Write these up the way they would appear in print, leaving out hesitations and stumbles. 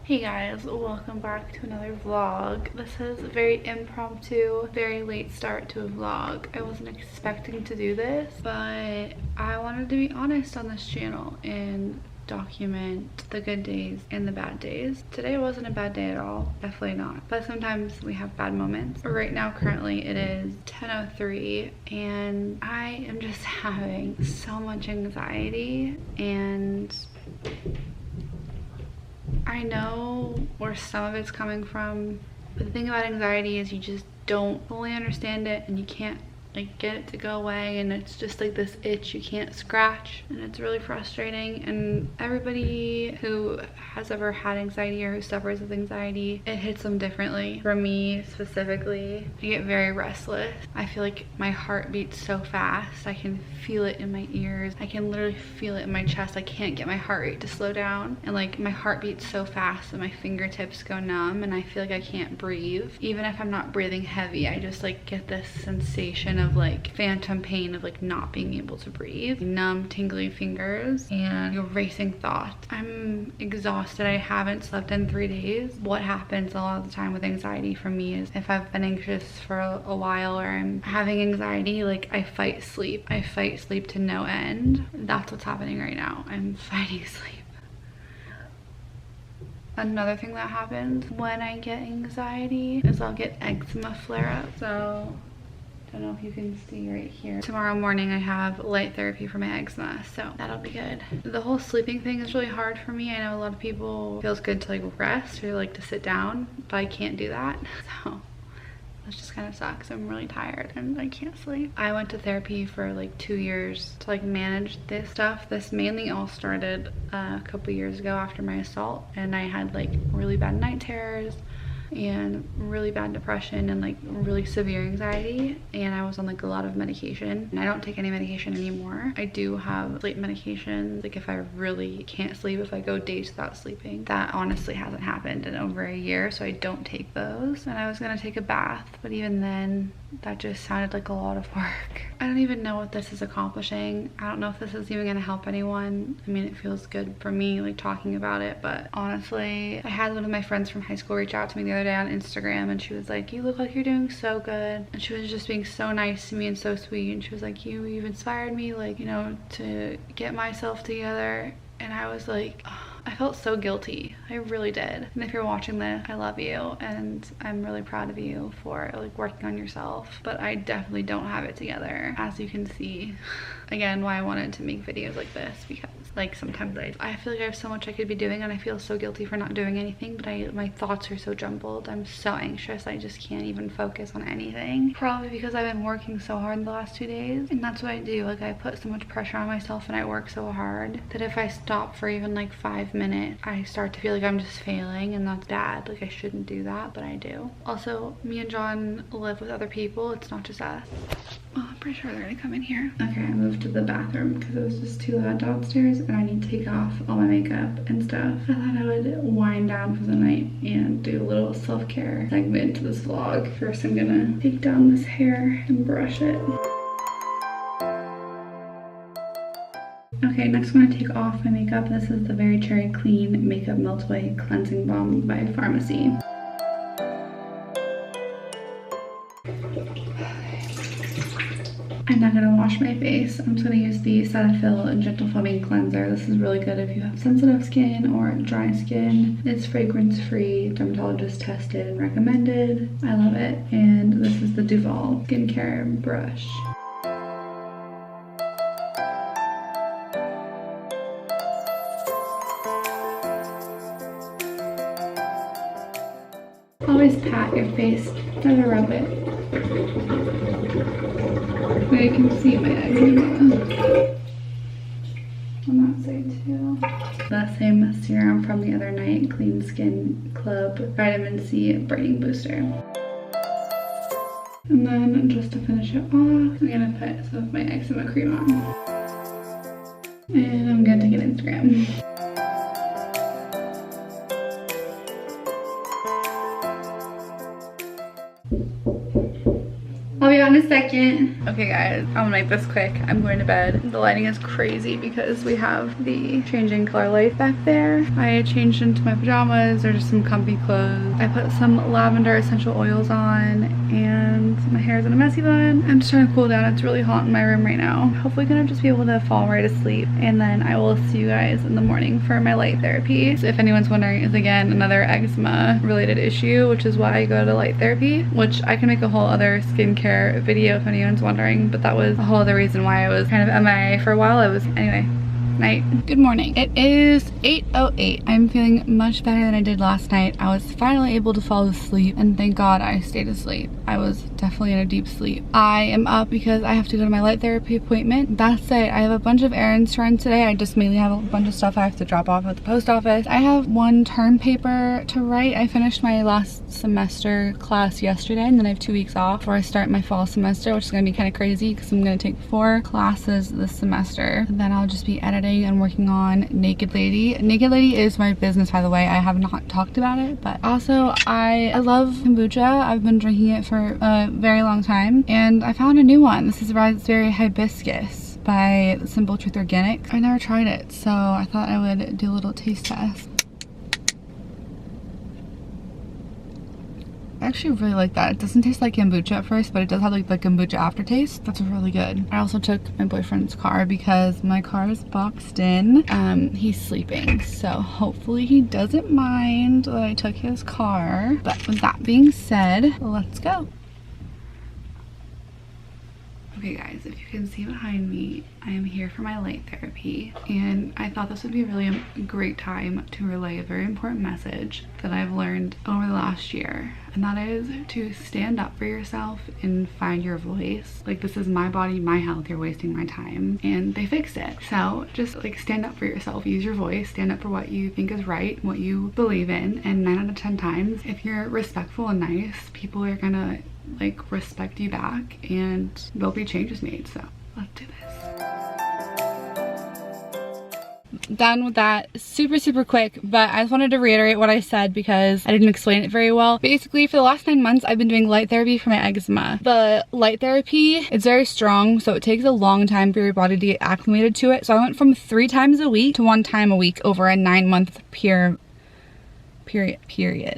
Hey guys, welcome back to another vlog. This is a very impromptu, very late start to a vlog. I wasn't expecting to do this, but I wanted to be honest on this channel and document the good days and the bad days. Today wasn't a bad day at all, definitely not. But sometimes we have bad moments. Right now, currently, it is 10:03 and I am just having so much anxiety, and I know where some of it's coming from, but the thing about anxiety is you just don't fully understand it and you can't like get it to go away, and it's just like this itch you can't scratch, and it's really frustrating. And everybody who has ever had anxiety or who suffers with anxiety, it hits them differently. For me specifically, I get very restless. I feel like my heart beats so fast. I can feel it in my ears. I can literally feel it in my chest. I can't get my heart rate to slow down, and like my heart beats so fast and my fingertips go numb and I feel like I can't breathe. Even if I'm not breathing heavy, I just like get this sensation of like phantom pain of like not being able to breathe, numb tingly fingers, and racing thoughts. I'm exhausted. I haven't slept in 3 days. What happens a lot of the time with anxiety for me is if I've been anxious for a while or I'm having anxiety, like I fight sleep. I fight sleep to no end. That's what's happening right now. I'm fighting sleep. Another thing that happens when I get anxiety is I'll get eczema flare-up. So I don't know if you can see right here. Tomorrow morning I have light therapy for my eczema, so that'll be good. The whole sleeping thing is really hard for me. I know a lot of people, it feels good to like rest or like to sit down, but I can't do that. So that just kind of sucks. I'm really tired and I can't sleep. I went to therapy for like 2 years to like manage this stuff. This mainly all started a couple years ago after my assault, and I had like really bad night terrors and really bad depression and like really severe anxiety, and I was on like a lot of medication, and I don't take any medication anymore. I do have sleep medication, like if I really can't sleep, if I go days without sleeping. That honestly hasn't happened in over a year, so I don't take those. And I was gonna take a bath, but even then that just sounded like a lot of work. I don't even know what this is accomplishing. I don't know if this is even gonna help anyone. I mean, it feels good for me like talking about it, but honestly, I had one of my friends from high school reach out to me the other day on Instagram, and she was like, you look like you're doing so good. And she was just being so nice to me and so sweet, and she was like, you've inspired me, like, you know, to get myself together. And I was like, oh, I felt so guilty. I really did. And if you're watching this, I love you and I'm really proud of you for like working on yourself. But I definitely don't have it together, as you can see. Again, why I wanted to make videos like this, because like sometimes I feel like I have so much I could be doing and I feel so guilty for not doing anything, but my thoughts are so jumbled. I'm so anxious, I just can't even focus on anything. Probably because I've been working so hard the last 2 days, and that's what I do. Like I put so much pressure on myself and I work so hard that if I stop for even like 5 minutes, I start to feel like I'm just failing, and that's bad. Like I shouldn't do that, but I do. Also, me and John live with other people. It's not just us. Oh, I'm pretty sure they're gonna come in here. Okay, I moved to the bathroom because it was just too loud downstairs and I need to take off all my makeup and stuff. I thought I would wind down for the night and do a little self-care segment to this vlog. First, I'm gonna take down this hair and brush it. Okay, next I'm going to take off my makeup. This is the Very Cherry Clean Makeup Melt Away Cleansing Balm by Pharmacy. I'm not going to wash my face. I'm just going to use the Cetaphil Gentle Foaming Cleanser. This is really good if you have sensitive skin or dry skin. It's fragrance free, dermatologist tested and recommended. I love it. And this is the Duval Skincare Brush. Always pat your face, never rub it. But you can see my eczema on that side too. The same serum from the other night, Clean Skin Club Vitamin C Brightening Booster. And then just to finish it off, I'm gonna put some of my eczema cream on. And I'm gonna take an Instagram. I'll be honest, a second. Okay guys, I'm gonna make this quick. I'm going to bed. The lighting is crazy because we have the changing color light back there. I changed into my pajamas. They're just some comfy clothes. I put some lavender essential oils on and my hair is in a messy bun. I'm just trying to cool down. It's really hot in my room right now. Hopefully gonna just be able to fall right asleep, and then I will see you guys in the morning for my light therapy. So if anyone's wondering, is again another eczema related issue, which is why I go to light therapy, which I can make a whole other skincare video if anyone's wondering, but that was a whole other reason why I was kind of MIA for a while. Anyway. Night. Good morning. It is 8:08. I'm feeling much better than I did last night. I was finally able to fall asleep, and thank God I stayed asleep. I was definitely in a deep sleep. I am up because I have to go to my light therapy appointment. That's it. I have a bunch of errands to run today. I just mainly have a bunch of stuff I have to drop off at the post office. I have one term paper to write. I finished my last semester class yesterday, and then I have 2 weeks off before I start my fall semester, which is going to be kind of crazy because I'm going to take 4 classes this semester. And then I'll just be editing and working on Naked Lady. Naked Lady is my business, by the way. I have not talked about it, but also I love kombucha. I've been drinking it for a very long time, and I found a new one. This is Raspberry Hibiscus by Simple Truth Organic. I never tried it, so I thought I would do a little taste test. I actually really like that. It doesn't taste like kombucha at first, but it does have like the kombucha aftertaste. That's really good. I also took my boyfriend's car because my car is boxed in. He's sleeping, so hopefully he doesn't mind that I took his car. But with that being said, let's go. Okay guys, if you can see behind me, I am here for my light therapy, and I thought this would be really a great time to relay a very important message that I've learned over the last year, and that is to stand up for yourself and find your voice. Like, this is my body, my health, you're wasting my time, and they fixed it. So just like stand up for yourself, use your voice, stand up for what you think is right, what you believe in, and 9 out of 10 times, if you're respectful and nice, people are gonna like respect you back, and there'll be changes made. So let's do this. Done with that. Super quick, but I just wanted to reiterate what I said because I didn't explain it very well. Basically, for the last 9 months, I've been doing light therapy for my eczema. The light therapy, it's very strong, so it takes a long time for your body to get acclimated to it. So I went from 3 times a week to 1 time a week over a 9-month period.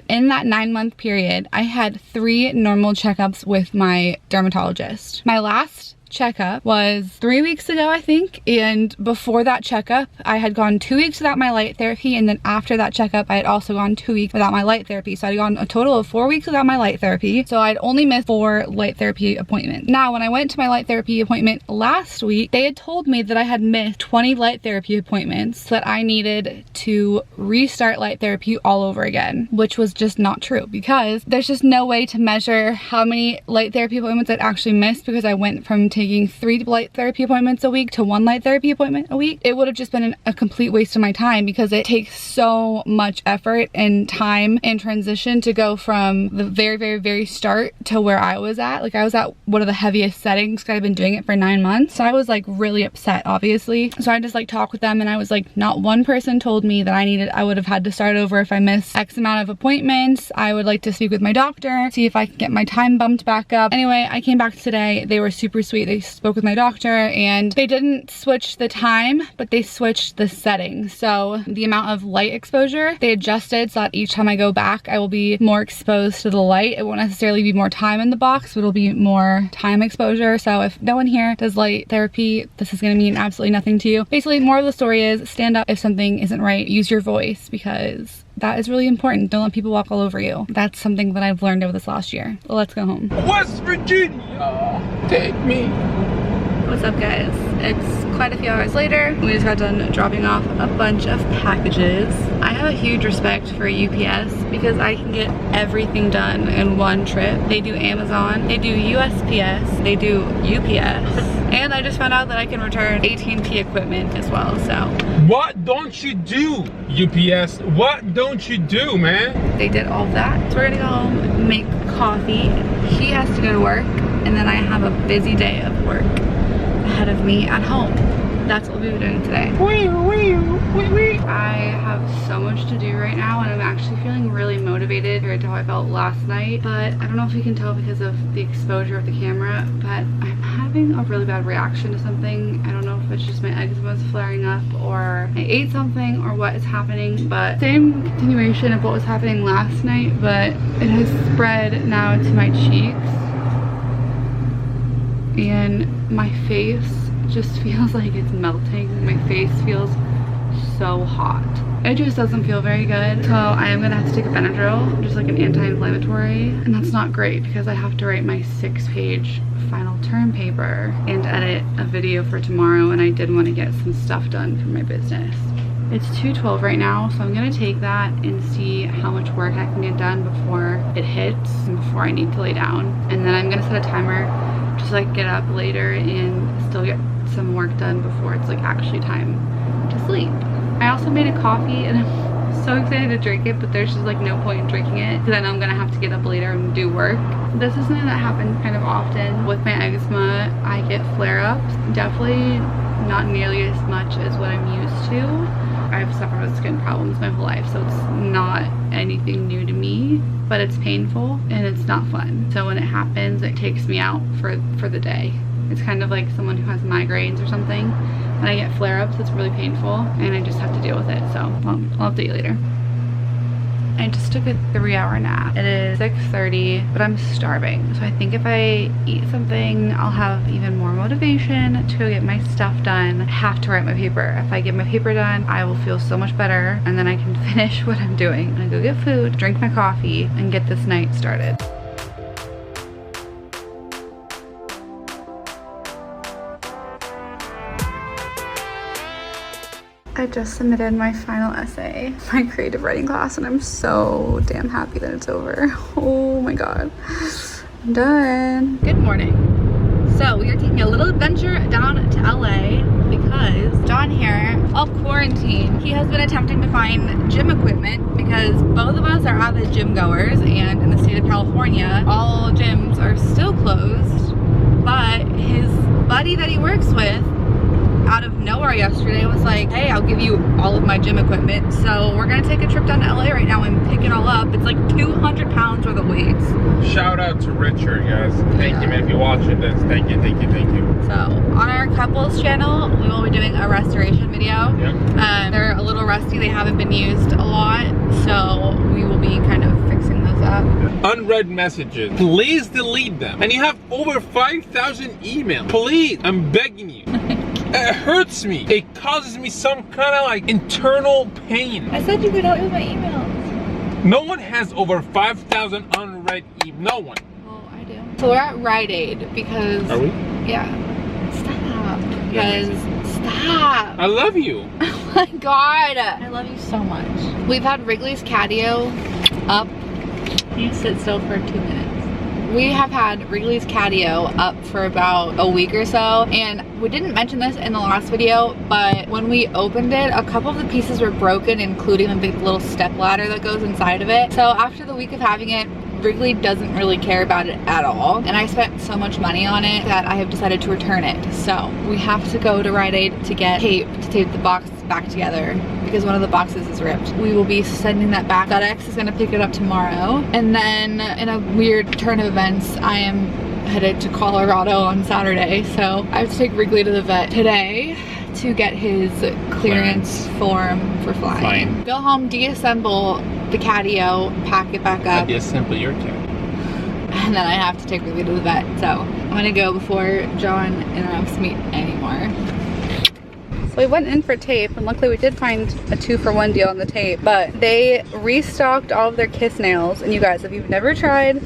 In that 9-month period, I had 3 normal checkups with my dermatologist. My last checkup was 3 weeks ago, I think, and before that checkup I had gone 2 weeks without my light therapy, and then after that checkup I had also gone 2 weeks without my light therapy. So I'd gone a total of 4 weeks without my light therapy, so I'd only missed 4 light therapy appointments. Now when I went to my light therapy appointment last week, they had told me that I had missed 20 light therapy appointments, so that I needed to restart light therapy all over again, which was just not true, because there's just no way to measure how many light therapy appointments I'd actually missed, because I went from taking 3 light therapy appointments a week to 1 light therapy appointment a week. It would have just been a complete waste of my time, because it takes so much effort and time and transition to go from the very start to where I was at. Like, I was at one of the heaviest settings because I've been doing it for 9 months. So I was like really upset, obviously. So I just like talked with them, and I was like, not one person told me that I would have had to start over if I missed X amount of appointments. I would like to speak with my doctor, see if I can get my time bumped back up. Anyway, I came back today. They were super sweet. They spoke with my doctor, and they didn't switch the time, but they switched the settings. So the amount of light exposure, they adjusted so that each time I go back, I will be more exposed to the light. It won't necessarily be more time in the box, but it'll be more time exposure. So if no one here does light therapy, this is going to mean absolutely nothing to you. Basically, more of the story is stand up if something isn't right. Use your voice, because that is really important. Don't let people walk all over you. That's something that I've learned over this last year. Well, let's go home. West Virginia, take me. What's up, guys? It's quite a few hours later. We just got done dropping off a bunch of packages. I have a huge respect for UPS because I can get everything done in one trip. They do Amazon, they do USPS, they do UPS, and I just found out that I can return AT&T equipment as well, so. What don't you do, UPS? What don't you do, man? They did all of that. So we're gonna go home, make coffee. He has to go to work, and then I have a busy day of work ahead of me at home. that's what we'll be doing today. I have so much to do right now, and I'm actually feeling really motivated compared to how I felt last night. But I don't know if you can tell because of the exposure of the camera, but I'm having a really bad reaction to something. I don't know if it's just my eczema is flaring up, or I ate something, or what is happening. But same continuation of what was happening last night, but it has spread now to my cheeks. And my face just feels like it's melting. My face feels so hot. It just doesn't feel very good. So I am gonna have to take a Benadryl, just like an anti-inflammatory. And that's not great because I have to write my 6-page final term paper and edit a video for tomorrow, and I did want to get some stuff done for my business. It's 2:12 right now, so I'm gonna take that and see how much work I can get done before it hits and before I need to lay down. And then I'm gonna set a timer just like get up later and still get some work done before it's like actually time to sleep. I also made a coffee and I'm so excited to drink it, but there's just like no point in drinking it because I know I'm gonna have to get up later and do work. This is something that happens kind of often with my eczema. I get flare-ups, definitely not nearly as much as what I'm used to. I've suffered with skin problems my whole life, so it's not anything new to me, but it's painful and it's not fun. So when it happens, it takes me out for the day. It's kind of like someone who has migraines or something. When I get flare-ups, it's really painful and I just have to deal with it. So I'll update you later. I just took a 3-hour nap. It is 6:30, but I'm starving. So I think if I eat something, I'll have even more motivation to go get my stuff done. I have to write my paper. If I get my paper done, I will feel so much better, and then I can finish what I'm doing. I'm gonna go get food, drink my coffee, and get this night started. I just submitted my final essay, my creative writing class, and I'm so damn happy that it's over. Oh my god. I'm done. Good morning. So we are taking a little adventure down to LA because John here, off quarantine, he has been attempting to find gym equipment because both of us are avid gym goers, and in the state of California, all gyms are still closed, but his buddy that he works with out of nowhere yesterday was like, hey, I'll give you all of my gym equipment. So we're gonna take a trip down to LA right now and pick it all up. It's like 200 pounds worth of weights. Shout out to Richard, guys. Thank you, man, if you're watching this. Thank you, thank you, thank you. So on our couples channel, we will be doing a restoration video. Yep. They're a little rusty, they haven't been used a lot, so we will be kind of fixing those up. Unread messages, please delete them. And you have over 5,000 emails. Please, I'm begging you. It hurts me. It causes me some kind of like internal pain. I said you could help me with my emails. No one has over 5,000 unread emails. No one. Well, I do. So we're at Rite Aid because... Are we? Yeah. Stop. Because... Stop. I love you. Oh my god. I love you so much. We've had Wrigley's Catio up. You sit still for 2 minutes. We have had Wrigley's Catio up for about a week or so, and we didn't mention this in the last video, but when we opened it, a couple of the pieces were broken, including the little step ladder that goes inside of it. So after the week of having it, Wrigley doesn't really care about it at all, and I spent so much money on it that I have decided to return it. So we have to go to Rite Aid to get tape to tape the box back together because one of the boxes is ripped. We will be sending that back. FedEx is gonna pick it up tomorrow, and then in a weird turn of events, I am headed to Colorado on Saturday, so I have to take Wrigley to the vet today to get his clearance form for flying. Go home, deassemble the Catio, pack it back up. Deassemble your cat. And then I have to take Ruby to the vet. So I'm gonna go before John interrupts me anymore. So we went in for tape, and luckily we did find a 2-for-1 deal on the tape, but they restocked all of their Kiss nails. And you guys, if you've never tried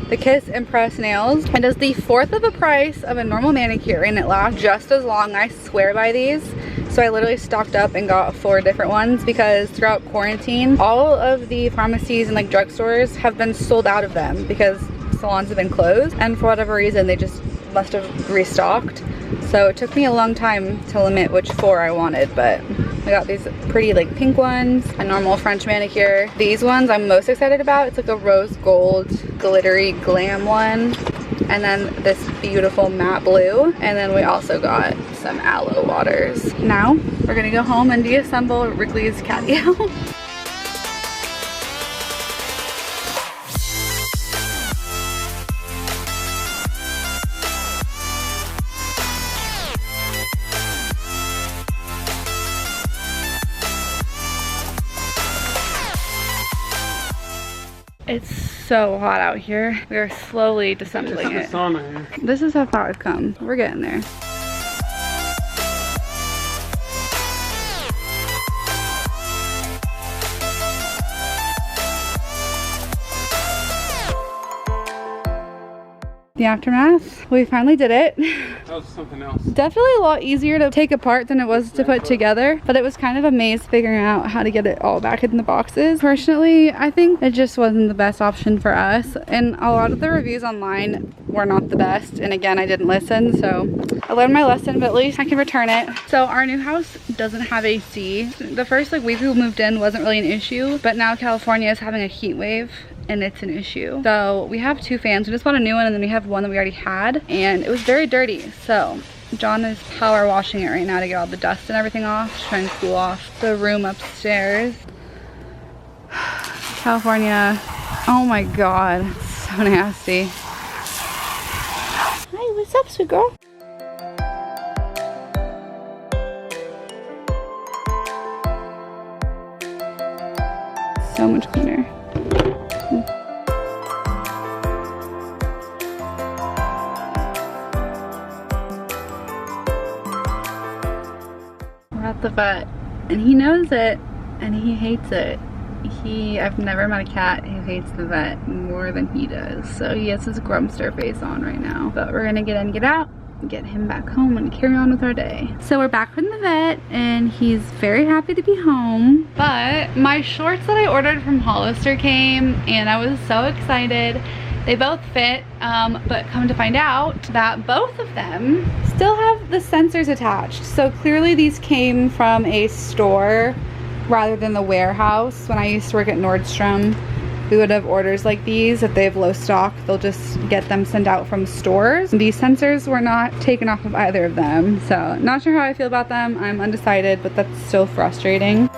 the Kiss Impress nails, it is the 1/4 of the price of a normal manicure, and it lasts just as long. I swear by these. So I literally stocked up and got 4 different ones because throughout quarantine, all of the pharmacies and like drugstores have been sold out of them because salons have been closed, and for whatever reason they just must have restocked. So it took me a long time to limit which 4 I wanted, but I got these pretty like pink ones, a normal French manicure. These ones I'm most excited about. It's like a rose gold glittery glam one. and then this beautiful matte blue, and then we also got some aloe waters. Now we're gonna go home and deassemble Wrigley's catio. It's so hot out here. We are slowly disassembling it. This is how far I've come. We're getting there. The aftermath, we finally did it. That was something else. Definitely a lot easier to take apart than it was to put together, but it was kind of a maze figuring out how to get it all back in the boxes. Personally, I think it just wasn't the best option for us, and a lot of the reviews online were not the best, and again, I didn't listen, so I learned my lesson, but at least I can return it. So our new house doesn't have AC. The first week we moved in wasn't really an issue, but now California is having a heat wave and it's an issue. So we have 2 fans. We just bought a new one, and then we have one that we already had, and it was very dirty. So John is power washing it right now to get all the dust and everything off, to try and cool off the room upstairs. California, oh my God, it's so nasty. Hi, what's up, sweet girl? So much cleaner. We're at the vet, and he knows it, and he hates it. I've never met a cat who hates the vet more than he does. So he has his Grumster face on right now. But we're gonna get in, get out, get him back home, and carry on with our day. So we're back from the vet, and he's very happy to be home. But my shorts that I ordered from Hollister came, and I was so excited. They both fit, but come to find out that both of them still have the sensors attached. So clearly these came from a store rather than the warehouse. When I used to work at Nordstrom, we would have orders like these. If they have low stock, they'll just get them sent out from stores. These sensors were not taken off of either of them. So not sure how I feel about them. I'm undecided, but that's still frustrating.